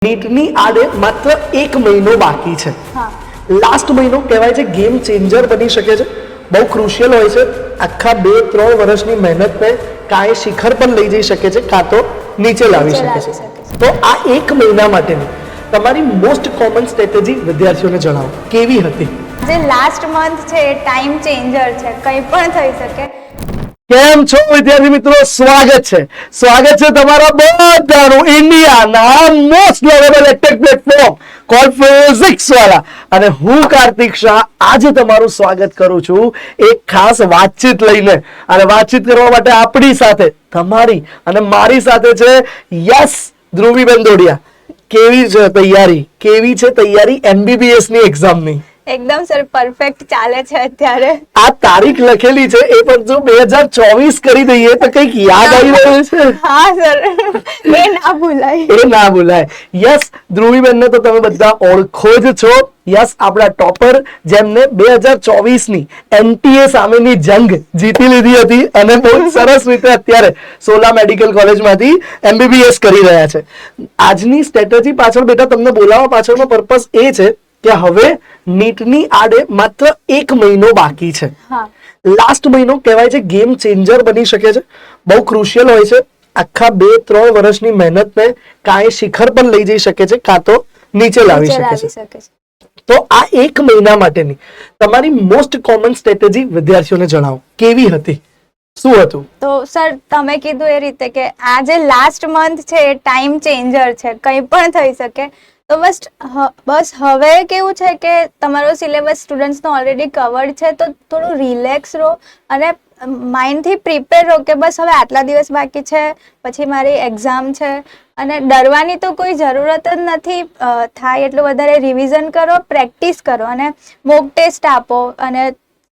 નીટની આડે માત્ર 1 મહિનો બાકી છે. લાસ્ટ મહિનો કહેવાય છે ગેમ ચેન્જર બની શકે છે, બહુ ક્રુશિયલ હોય છે. આખા 2-3 વર્ષની મહેનતને કાંઈ શિખર પર લઈ જઈ શકે છે, કાં તો નીચે લાવી શકે છે. તો આ 1 મહિના માટેની તમારી મોસ્ટ કોમન સ્ટ્રેટેજી વિદ્યાર્થીઓને જણાવો, કેવી હતી? જે લાસ્ટ મંથ છે એ ટાઈમ ચેન્જર છે, કંઈ પણ થઈ શકે. કેમ છો વિદ્યાર્થી મિત્રો? સ્વાગત છે તમારા બધાનું ઇન્ડિયાના most લેવેબલ edtech platform cold physics વાળા, અને હું કાર્તિક શાહ આજે તમારું સ્વાગત કરું છું એક ખાસ વાતચીત લઈને. અને વાતચીત કરવા માટે આપણી સાથે, તમારી અને મારી સાથે છે યસ ધ્રુવીબેન દોડિયા. કેવી છે તૈયારી MBBS ની એક્ઝામની? એકદમ સર પરફેક્ટ ચાલે છે અત્યારે. આ તારીખ લખેલી છે એ પણ જો 2024 કરી દઈએ તો કંઈક યાદ આવી રહ્યું છે. હા સર, એ ના ભૂલાય. યસ ધ્રુવીબેન ને તો તમે બધા ઓળખો જ છો. યસ આપણા ટોપર, જેમને 2024 ની NTA સામેની જંગ જીતી લીધી હતી અને બહુ સરસ રીતે અત્યારે સોલા મેડિકલ કોલેજમાંથી MBBS કરી રહ્યા છે. આજની સ્ટ્રેટેજી પાછળ બેટા તમને બોલાવવા પાછળનો પર્પસ એ છે કે હવે નીટની આડે માત્ર 1 મહિનો બાકી છે. લાસ્ટ મહિનો કહેવાય છે ગેમ ચેન્જર બની શકે છે, બહુ ક્રુશિયલ હોય છે. આખા 2-3 વર્ષની મહેનતને કાંઈ શિખર પર લઈ જઈ શકે છે, કાં તો નીચે લાવી શકે છે. તો આ 1 મહિના માટેની તમારી મોસ્ટ કોમન સ્ટ્રેટેજી વિદ્યાર્થીઓને જણાવો, કેવી હતી, શું હતું? તો સર તમે કીધું એ રીતે કે આ જે લાસ્ટ મંથ છે એ ટાઈમ ચેન્જર છે, કંઈ પણ થઈ શકે. તો બસ હવે કેવું છે કે તમારો સિલેબસ સ્ટુડન્ટ્સનો ઓલરેડી કવર્ડ છે, તો થોડું રિલેક્સ રહો અને માઇન્ડથી પ્રિપેર રહો કે બસ હવે આટલા દિવસ બાકી છે, પછી મારી એક્ઝામ છે. અને ડરવાની તો કોઈ જરૂરત જ નથી. થાય એટલું વધારે રિવિઝન કરો, પ્રેક્ટિસ કરો અને મોક ટેસ્ટ આપો અને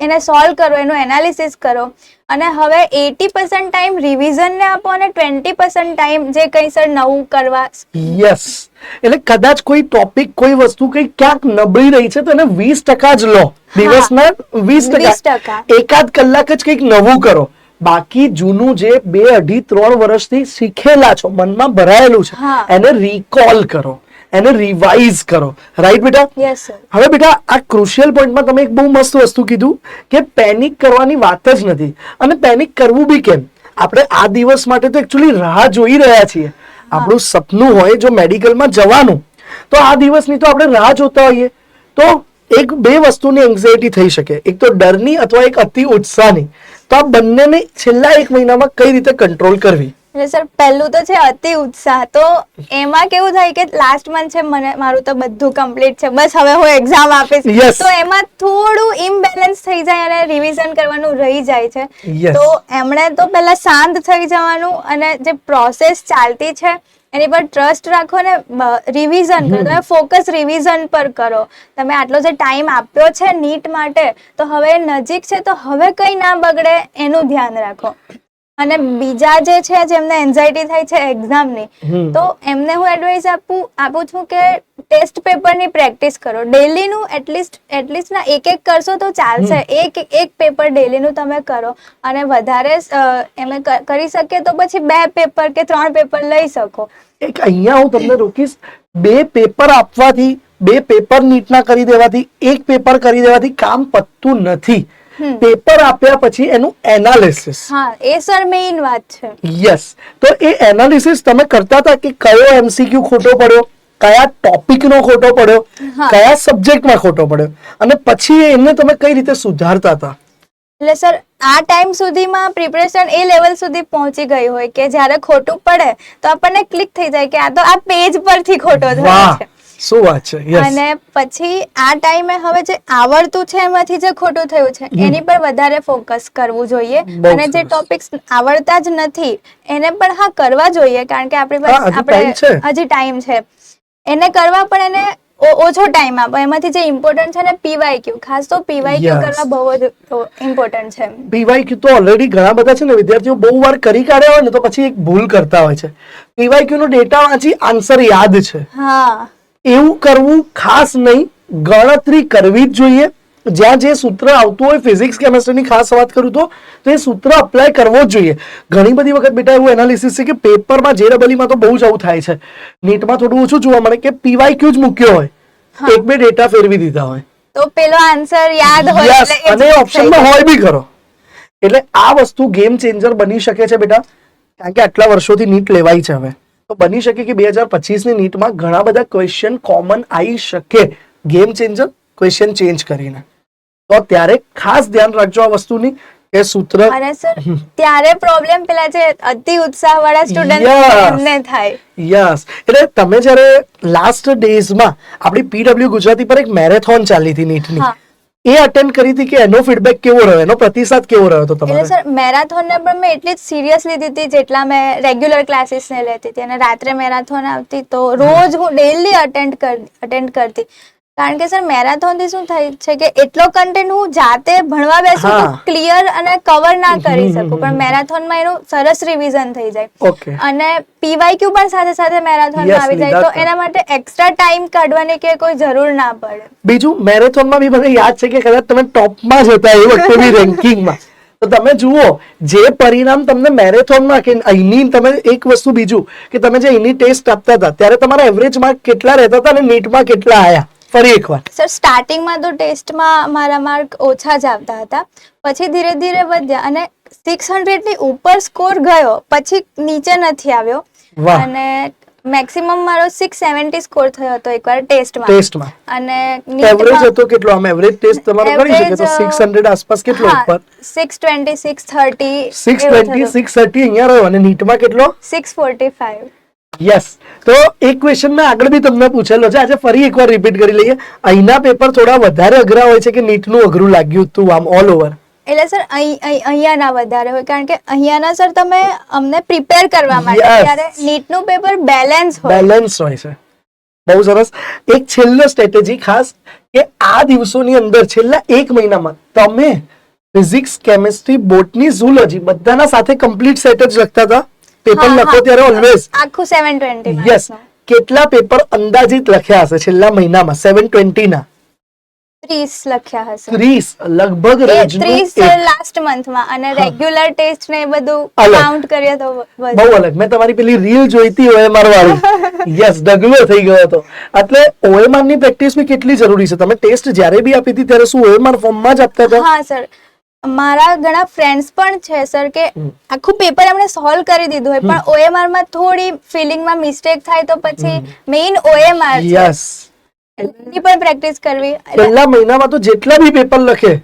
એને સોલ્વ કરો, એનું એનાલિસિસ કરો. અને હવે 80% ટાઈમ રિવિઝનને આપો અને 20% ટાઈમ જે કંઈ સર નવું કરવા. યસ, એટલે કદાચ કોઈ ટોપિક, કોઈ વસ્તુ કંઈ ક્યાંક નબળી રહી છે તો એને 20% જ લો, દિવસના 20%. એકાદ કલાક જ કંઈક નવું કરો. બાકી જૂનું જે 2-2.5-3 વર્ષથી શીખેલા છો, મનમાં ભરાયેલું છે, એને રિકોલ કરો, એને રિવાઇઝ કરો. રાઈટ બેટા? Yes sir. હવે બેટા આ ક્રુશિયલ પોઈન્ટમાં તમે એક બહુ મસ્ત વસ્તુ કીધું કે પેનિક કરવાની વાત જ નથી. અને પેનિક કરવું બી કેમ? આપણે આ દિવસ માટે તો એકચ્યુઅલી રાહ જોઈ રહ્યા છીએ. આપણું સપનું હોય જો મેડિકલમાં જવાનું, તો આ દિવસની તો આપણે રાહ જોતા હોઈએ. તો એક બે વસ્તુની એન્ઝાયટી થઈ શકે, એક તો ડરની અથવા એક અતિ ઉત્સાહની. તો આ બંનેને છેલ્લા 1 મહિનામાં કઈ રીતે કંટ્રોલ કરવી? એટલે સર પહેલું તો છે અતિ ઉત્સાહ. તો એમાં કેવું થાય કે લાસ્ટ મંથ છે, મારું તો બધું કમ્પ્લીટ છે, બસ હવે હું એક્ઝામ આપીશ. તો એમાં થોડું ઇમ્બેલેન્સ થઈ જાય અને રિવિઝન કરવાનું રહી જાય છે. તો એમણે તો પહેલા શાંત થઈ જવાનું અને જે પ્રોસેસ ચાલતી છે એની પર ટ્રસ્ટ રાખો ને રિવિઝન કરો. તમે ફોકસ રિવિઝન પર કરો. તમે આટલો જે ટાઈમ આપ્યો છે નીટ માટે, તો હવે નજીક છે, તો હવે કંઈ ના બગડે એનું ધ્યાન રાખો. અને બીજા જે છે જેમને એન્ઝાયટી થાય છે એક્ઝામની, તો એમને હું એડવાઇસ આપું છું કે ટેસ્ટ પેપરની પ્રેક્ટિસ કરો. ડેલીનું એટલીસ્ટ ના એક કરશો તો ચાલશે. એક પેપર ડેલીનું તમે કરો અને વધારે એમ કરી શકે તો પછી 2 પેપર કે 3 પેપર લઈ શકો. એક અહીંયા હું તમને રોકીશ. 2 પેપર આપવાથી, 2 પેપર નીટના કરી દેવાથી, 1 પેપર કરી દેવાથી કામ પતતું નથી. પેપર આપ્યા પછી એનું એનાલિસિસ, એ સર મેઇન વાત છે. યસ. તો એ એનાલિસિસ તમે કરતા હતા કે કયો MCQ ખોટો પડ્યો, કયા ટોપિકનો ખોટો પડ્યો, કયા સબ્જેક્ટમાં ખોટો પડ્યો, અને પછી એને તમે કઈ રીતે સુધારતા હતા? એટલે સર આ ટાઈમ સુધીમાં પ્રિપરેશન એ લેવલ સુધી પહોંચી ગઈ હોય કે જ્યારે ખોટું પડે તો આપણને ક્લિક થઈ જાય કે આ તો આ પેજ પરથી ખોટો થયો છે. શું વાત છે. અને પછી આ ટાઈમે હવે જે આવડતું છે એમાંથી જે ખોટું થયું છે એની પર વધારે ફોકસ કરવું જોઈએ. અને જે ટોપિક્સ આવડતા જ નથી એને પણ કરવા જોઈએ, કારણ કે આપણી પાસે હજી ટાઈમ છે. એને કરવા પણ એને ઓછો ટાઈમ આપો. એમાંથી જે ઇમ્પોર્ટન્ટ છે ને PYQ, ખાસ તો PYQ કરવા બહુ જ ઇમ્પોર્ટન્ટ છે. PYQ તો ઓલરેડી ઘણા બધા છે ને વિદ્યાર્થીઓ બહુ વાર કરી કાઢ્યા હોય ને તો પછી એક ભૂલ કરતા હોય છે. PYQ નો ડેટા વાંચી આન્સર યાદ છે. એવું કરવું ખાસ નહીં. ગણતરી કરવી જ જોઈએ. જ્યાં જે સૂત્ર આવતું હોય ફિઝિક્સ કેમેસ્ટ્રીની ખાસ વાત કરું તો એ સૂત્ર અપ્લાય કરવો જ જોઈએ. ઘણી બધી વખત બેટા એવું એનાલિસિસ છે કે પેપરમાં JEE માં તો બહુ જ આવું થાય છે, નીટમાં થોડું ઓછું જોવા મળે કે PYQ જ મૂક્યો હોય, એક બે ડેટા ફેરવી દીધા હોય, તો પેલો આન્સર યાદ હોય Yes, અને ઓપ્શનમાં હોય બી ખરો. એટલે આ વસ્તુ ગેમ ચેન્જર બની શકે છે બેટા, કારણ કે આટલા વર્ષોથી નીટ લેવાય છે. હવે તો બની શકે કે 2025 ની નીટમાં ઘણા બધા ક્વેશ્ચન કોમન આવી શકે ગેમ ચેન્જર ક્વેશ્ચન ચેન્જ કરીને. તો ત્યારે ખાસ ધ્યાન રાખજો આ વસ્તુની કે સૂત્ર. અને સર ત્યારે પ્રોબ્લેમ પેલા જે અતિ ઉત્સાહ વાળા સ્ટુડન્ટ એમને થાય. યસ, એટલે તમે જ્યારે લાસ્ટ ડેઝમાં આપણી PW ગુજરાતી પર એક મેરેથોન ચાલી હતી નીટની, એ અટેન્ડ કરી હતી કે એનો ફીડબેક કેવો રહ્યો, એનો પ્રતિસાદ કેવો રહ્યો હતો તમારે? એટલે સર મેરેથોન ને પણ મેં એટલી જ સિરિયસ લીધી હતી જેટલા મેં રેગ્યુલર ક્લાસીસ ને લેતી હતી, અને રાત્રે મેરેથોન આવતી તો રોજ હું ડેઈલી અટેન્ડ કરતી. કારણ કે સર મેરેથોન થી શું થાય છે કે એટલો કન્ટેન્ટ હું જાતે ભણવા બેસું તો ક્લિયર અને કવર ના કરી શકું, પણ મેરેથોનમાં એનું સરસ રિવિઝન થઈ જાય અને PYQ પણ સાથે સાથે મેરેથોનમાં આવી જાય, તો એના માટે એક્સ્ટ્રા ટાઈમ કાઢવાની કે કોઈ જરૂર ના પડે. બીજું મેરેથોનમાં બી મને યાદ છે કે કદાચ તમે ટોપમાં જ હતા એ વખતે બી રેન્કિંગમાં, તો તમે જુઓ જે પરિણામ તમને મેરેથોનમાં કે અહીંની તમે એક વસ્તુ બીજું કે તમે જે અહીંની ટેસ્ટ આપતા હતા ત્યારે તમારા એવરેજ માર્ક કેટલા રહેતા હતા અને નીટમાં કેટલા આયા? ફરી એકવાર સર સ્ટાર્ટિંગમાં તો ટેસ્ટમાં મારા માર્ક ઓછા જ આવતા હતા, પછી ધીરે ધીરે વધ્યા અને 600 ની ઉપર સ્કોર ગયો, પછી નીચે નથી આવ્યો, અને મેક્સિમમ મારો 670 સ્કોર થયો હતો એકવાર ટેસ્ટમાં. અને એવરેજ હતો કેટલો? આમ એવરેજ ટેસ્ટ તમારો ગણી શકે તો 600 આસપાસ કેટલો ઉપર? 620 630 620 630 અહીંયા રહ્યો, અને નીટમાં કેટલો? 645. યસ, તો એક ક્વેશ્ચન મેં આગળ બી તમને પૂછેલો છે, આજે ફરી એકવાર રિપીટ કરી લઈએ. અહીંના પેપર થોડા વધારે અઘરા હોય છે કે નીટનું અઘરું લાગ્યું તું આમ ઓલ ઓવર? એટલે સર અહીંયાના વધારે હોય, કારણ કે અહીંયાના સર તમે અમને પ્રિપેર કરવા માટે, ત્યારે નીટનું પેપર બેલેન્સ હોય છે. બહુ સરસ. એક છેલ્લો સ્ટ્રેટેજી ખાસ કે આ દિવસોની અંદર છેલ્લા એક મહિનામાં તમે ફિઝિક્સ, કેમેસ્ટ્રી, બોટની, ઝૂલોજી બધાના સાથે કમ્પ્લીટ સેટ જ લખતા હતા પેપર લખો ત્યારે ઓલવેઝ આખું 720? યસ. કેટલા પેપર અંદાજિત લખ્યા હશે છેલ્લા મહિનામાં 720 ના? 30 લખ્યા હશે. 30 લગભગ 30 લાસ્ટ મંથમાં, અને રેગ્યુલર ટેસ્ટ ને બધું કાઉન્ટ કરીએ તો બહુ અલગ. મેં તમારી પેલી રીલ જોઈતી OMR વાળી, યસ, ડગલો થઈ ગયો હતો. એટલે OMR ની પ્રેક્ટિસ બી કેટલી જરૂરી છે. તમે ટેસ્ટ જ્યારે બી આપી હતી ત્યારે શું OMR ફોર્મમાં જ આપતા હતા? હા સર, મારા ઘણા ફ્રેન્ડ્સ પણ છે સર કે આખું પેપર એમણે સોલ્વ કરી દીધું હોય, પણ OMR માં થોડી ફિલિંગમાં મિસ્ટેક થાય તો પછી મેઇન OMR છે, યસ, એની પણ પ્રેક્ટિસ કરવી. પહેલા મહિનામાં તો જેટલા બી પેપર લખે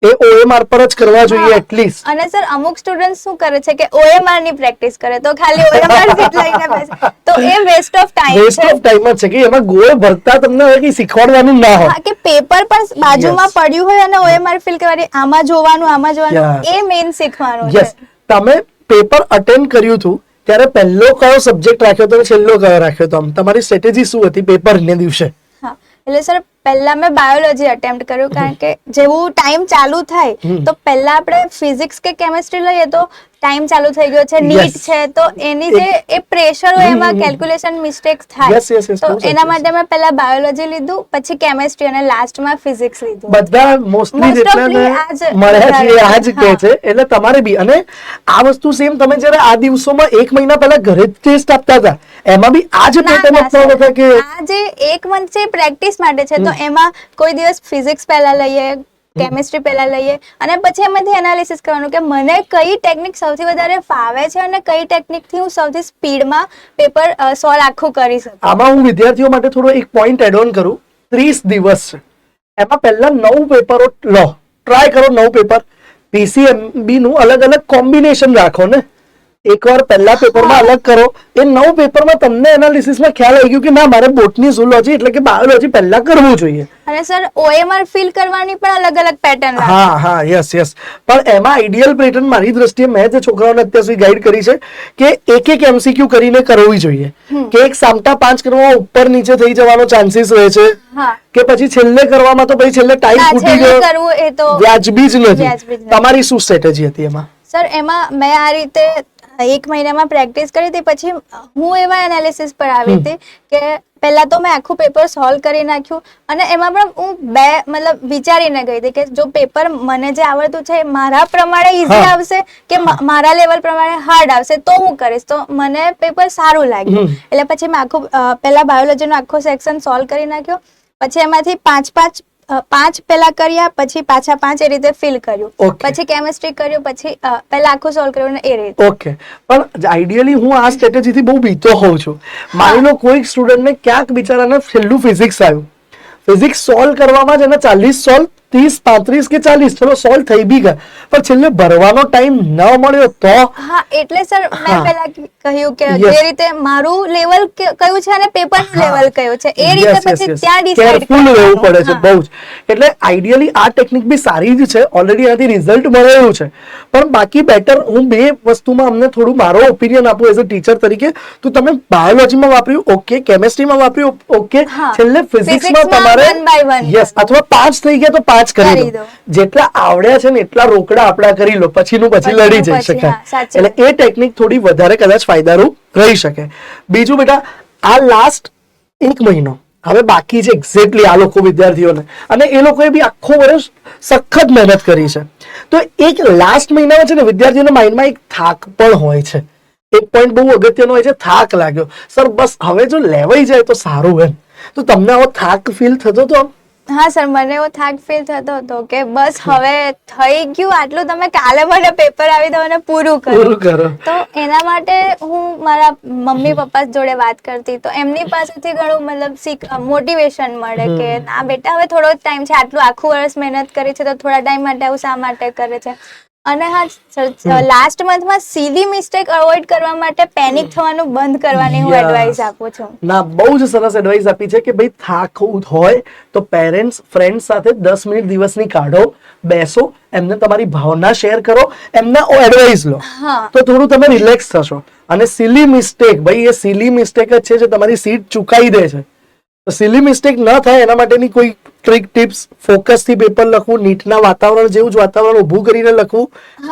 એ OMR પર જ કરવા જોઈએ એટલીસ્ટ. અને સર અમુક સ્ટુડન્ટ શું કરે છે કે OMR ની પ્રેક્ટિસ કરે તો ખાલી OMR શીટ લઈને બેસે, તો એ વેસ્ટ ઓફ ટાઈમ છે. વેસ્ટ ઓફ ટાઈમ જ છે કે એમાં ગોળ ભરતા તમને હવે કઈ શીખવાડવાનું ના હોય, કે પેપર પણ બાજુમાં પડ્યું હોય અને OMR ફિલ કરવાની, આમાં જોવાનું, એ મેઇન શીખવાનું છે. યસ, તમે પેપર અટેન્ડ કર્યું હતું ત્યારે પહેલો કયો સબ્જેક્ટ રાખ્યો હતો અને છેલ્લો કયો રાખ્યો હતો? તમારી સ્ટ્રેટેજી શું હતી પેપરને દિવસે? હા, એટલે સર પહેલા મેં બાયોલોજી અટેમ્પ્ટ કર્યું, કારણ કે જેવું ટાઈમ ચાલુ થાય તો પહેલા આપણે ફિઝિક્સ કે કેમેસ્ટ્રી લઈએ તો ટાઈમ ચાલુ થઈ ગયો છે, નીટ છે, તો એની જે એ પ્રેશર હોય એમાં કેલ્ક્યુલેશન મિસ્ટેક્સ થાય, તો એના માટે મેં પહેલા બાયોલોજી લીધું, પછી કેમેસ્ટ્રી અને લાસ્ટમાં ફિઝિક્સ લીધું. બધા મોસ્ટલી જેટલાને મળ્યા છે આ જ કહે છે. એટલે તમારે બી, અને આ વસ્તુ સેમ તમે જ્યારે આ દિવસોમાં એક મહિના પહેલા ઘરે ટેસ્ટ આપતા હતા એમાં બી આ જ પેટર્ન અપનાવતા હતા કે આ જે એક મંથ છે પ્રેક્ટિસ માટે છે, તો એમાં કોઈ દિવસ ફિઝિક્સ પહેલા લઈએ, કેમેસ્ટ્રી પહેલા લઈએ, અને પછી એમાંથી એનાલિસિસ કરવાનું કે મને કઈ ટેકનિક સૌથી વધારે ફાવે છે અને કઈ ટેકનિક થી હું સૌથી સ્પીડમાં પેપર સોલ્વ આખું કરી શકું. આમાં હું વિદ્યાર્થીઓ માટે થોડો એક પોઈન્ટ એડ ઓન કરું. 30 દિવસ છે, એમાં પહેલા 9 પેપરો લો, ટ્રાય કરો 9 પેપર. PCMB નું અલગ અલગ કોમ્બિનેશન રાખો ને, એકવાર પહેલા પેપરમાં અલગ કરો, એ 9 પેપરમાં તમને એનાલિસિસમાં ખ્યાલ આવી ગયો કે ના મારે બોટની, ઝૂલોજી એટલે કે બાયોલોજી પહેલા કરવું જોઈએ. અને સર OMR ફિલ કરવાની પણ અલગ અલગ પેટર્ન. હા, યસ. પણ એમાં આઈડિયલ પેટર્ન મારી દ્રષ્ટિએ મેં જે છોકરાઓને અત્યાર સુધી ગાઈડ કરી છે કે એક MCQ કરીને કરવી જોઈએ, કે એક સામટા 5 કરવામાં ઉપર નીચે થઈ જવાનો ચાન્સીસ રહે છે, કે પછી છેલ્લે કરવામાં તો પછી છેલ્લે ટાઈમ ફૂટી ગયો, એ તો વ્યાજબી જ નથી. તમારી શું સ્ટ્રેટેજી હતી એમાં? સર એમાં મેં આ રીતે 1 મહિનામાં પ્રેક્ટિસ કરી હતી, પછી હું એવા એનાલિસિસ પર આવી હતી કે પહેલા તો મેં આખું પેપર સોલ્વ કરી નાખ્યું, અને એમાં પણ હું મતલબ વિચારીને ગઈ હતી કે જો પેપર મને જે આવડતું છે એ મારા પ્રમાણે ઈઝી આવશે કે મારા લેવલ પ્રમાણે હાર્ડ આવશે તો હું કરીશ, તો મને પેપર સારું લાગ્યું. એટલે પછી મેં આખું પહેલા બાયોલોજીનો આખો સેક્શન સોલ્વ કરી નાખ્યો, પછી એમાંથી 5 પહેલા કર્યા, પછી પાછા 5 એ રીતે ફિલ કર્યું, પછી કેમિસ્ટ્રી કર્યું, પછી પહેલા આખું સોલ્વ કર્યું ને એ રીતે. ઓકે, પણ આઈડિયલી હું આ સ્ટ્રેટેજીથી બહુ બીતો હોઉં છું. માની લો કોઈક સ્ટુડન્ટને ક્યાંક બિચારાને છેલ્લું ફિઝિક્સ આવ્યું, ફિઝિક્સ સોલ્વ કરવામાં જ એના 40 સોલ્વ, 30, 35 કે 40 ચલો સોલ્વ થઈ બી ગયા, પણ છેલ્લે ભરવાનો ટાઈમ ન મળ્યો તો. હા, એટલે સર મેં પહેલા કહ્યું કે જે રીતે મારું લેવલ કયું છે અને પેપરનું લેવલ કયું છે એ રીતે પછી ત્યાં ડિસાઈડ કેરફુલ રહેવું પડે છે બહુ જ. એટલે આઈડિયલી આ ટેકનિક બી સારી જ છે, ઓલરેડી આનાથી રિઝલ્ટ મળેલું છે, પણ બાકી બેટર હું બે વસ્તુમાં અમને થોડું મારો ઓપિનિયન આપું એઝ અ ટીચર તરીકે. તો તમે બાયોલોજીમાં વાપર્યું ઓકે, કેમેસ્ટ્રીમાં વાપર્યું ઓકે, છેલ્લે ફિઝિક્સમાં તમારે યસ અથવા 5 થઈ ગયા તો 5 કરી દો. જેટલા આવડ્યા છે ને એટલા રોકડા આપડા કરી લો, પછીનું પછી લડી જઈ શકાય. એટલે એ ટેકનિક થોડી વધારે કદાચ ફાયદારૂપ રહી શકે. બીજું બેટા, આ લાસ્ટ 1 મહિનો હવે બાકી છે એક્ઝેક્ટલી આ લોકો વિદ્યાર્થીઓને, અને એ લોકોએ બી આખો વર્ષ સખત મહેનત કરી છે, તો એક લાસ્ટ મહિનામાં છે ને વિદ્યાર્થીઓના માઇન્ડમાં એક થાક પણ હોય છે. એક પોઈન્ટ બહુ અગત્યનો હોય છે, થાક લાગ્યો સર, બસ હવે જો લેવાઈ જાય તો સારું એમ. તો તમને આવો થાક ફીલ થતો તો? હા સર, મને એવો થાક ફીલ થતો હતો કે બસ હવે થઈ ગયું આટલું, તમે કાલે મને પેપર આવી દો અને પૂરું કરો. તો એના માટે હું મારા મમ્મી પપ્પા જોડે વાત કરતી, તો એમની પાસેથી ઘણું મતલબ મોટિવેશન મળે કે ના બેટા હવે થોડો જ ટાઈમ છે, આટલું આખું વર્ષ મહેનત કરી છે તો થોડા ટાઈમ માટે આવું શા માટે કરે છે. અને હા સર, લાસ્ટ મંથમાં સીધી મિસ્ટેક અવોઇડ કરવા માટે પેનિક થવાનું બંધ કરવાની હું એડવાઇસ આપું છું. ના, બહુ જ સરસ એડવાઇસ આપી છે કે ભાઈ થાક હોય તો પેરેન્ટ્સ ફ્રેન્ડ્સ સાથે 10 મિનિટ દિવસની કાઢો, બેસો, એમને તમારી ભાવના શેર કરો, એમના એડવાઇસ લો, તો થોડું તમે રિલેક્સ થશો. અને સિલી મિસ્ટેક, ભાઈ એ સિલી મિસ્ટેક જ છે જે તમારી સીટ ચૂકાઈ દે છે. તો સિલી મિસ્ટેક ન થાય એના માટેની કોઈ ટ્રીક, ટિપ્સ, ફોકસ થી પેપર લખવું, નીટના વાતાવરણ જેવું જ વાતાવરણ ઊભું કરીને લખવું,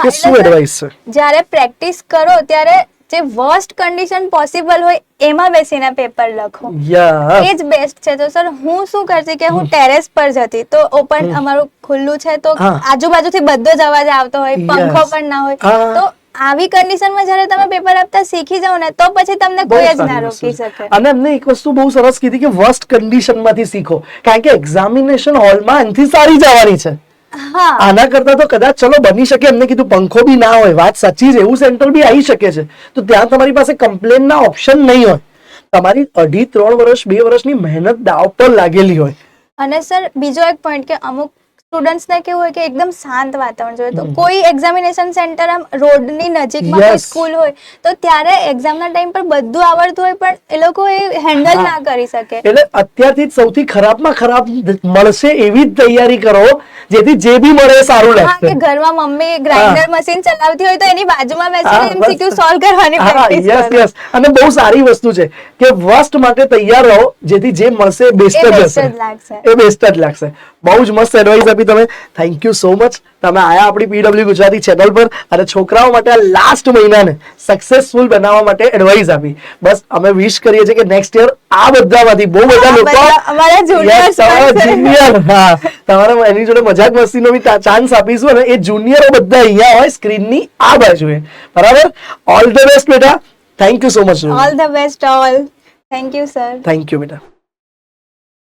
કે શું એડવાઇસ છે? જ્યારે પ્રેક્ટિસ કરો ત્યારે જે વર્સ્ટ કન્ડિશન પોસિબલ હોય એમાં બેસીને પેપર લખો, એ જ બેસ્ટ છે. તો સર હું શું કરતી કે હું ટેરેસ પર જતી, તો ઓપન અમારું ખુલ્લું છે તો આજુબાજુથી બધો જ અવાજ આવતો હોય, પંખો પણ ના હોય, તો આવી કન્ડિશનમાં જ્યારે તમે પેપર આપતા શીખી જાવ ને તો પછી તમને કોઈ જ ના રોકી શકે. અને એમને એક વસ્તુ બહુ સરસ કીધી કે વર્સ્ટ કન્ડિશનમાંથી શીખો, કારણ કે એક્ઝામિનેશન હોલમાં એનાથી સારી જવાની છે. આના કરતા તો કદાચ ચલો બની શકે એમને કીધું પંખો બી ના હોય, વાત સાચી છે, એવું સેન્ટર બી આવી શકે છે, તો ત્યાં તમારી પાસે કમ્પ્લેન ના ઓપ્શન નહીં હોય. તમારી 2.5-3 વર્ષ 2 વર્ષની મહેનત દાવ પર લાગેલી હોય. અને સર બીજો એક પોઈન્ટ કે અમુક સ્ટુડન્ટ્સ ને કેવું હોય કે એકદમ શાંત વાતાવરણ જોઈએ, તો કોઈ એક્ઝામિનેશન સેન્ટર આમ રોડની નજીકમાં કોઈ સ્કૂલ હોય તો ત્યારે એક્ઝામના ટાઈમ પર બધું આવડતું હોય પણ એ લોકો એ હેન્ડલ ના કરી શકે. એટલે અત્યારથી જ સૌથી ખરાબમાં ખરાબ મળશે એવી જ તૈયારી કરો જેથી જે બી મળે સારું લાગશે. કે ઘરમાં મમ્મી ગ્રાઇન્ડર મશીન ચલાવતી હોય તો એની બાજુમાં બેસીને એમસીક્યુ સોલ્વ કરવાની પ્રેક્ટિસ કરો. યસ, અને બહુ સારી વસ્તુ છે કે વર્સ્ટ માટે તૈયાર રહો, જેથી જે મળશે બેસ્ટ જ હશે, એ બેસ્ટ જ લાગશે. બહુ જ મસ્ત એડવાઇસ આપી તમે. Thank you so much. તમે આયા આપણી પીડબ્લ્યુ ગુજરાતી ચેનલ પર અને છોકરાઓ માટે આ લાસ્ટ મહિનાને સક્સેસફુલ બનાવવા માટે એડવાઇસ આપી. બસ અમે વિશ કરીએ છીએ કે નેક્સ્ટ યર આ બધામાંથી બહુ બધા લોકો જુનિયર, તમારે એની જોડે મજાક મસ્તીનો બી ચાન્સ આપીશું, અને એ જુનિયરો બધા અહીંયા હોય સ્ક્રીનની આ બાજુએ. બરાબર? ઓલ ધ બેસ્ટ બેટા. Thank you so much. All the best all. Thank you sir. Thank you બેટા.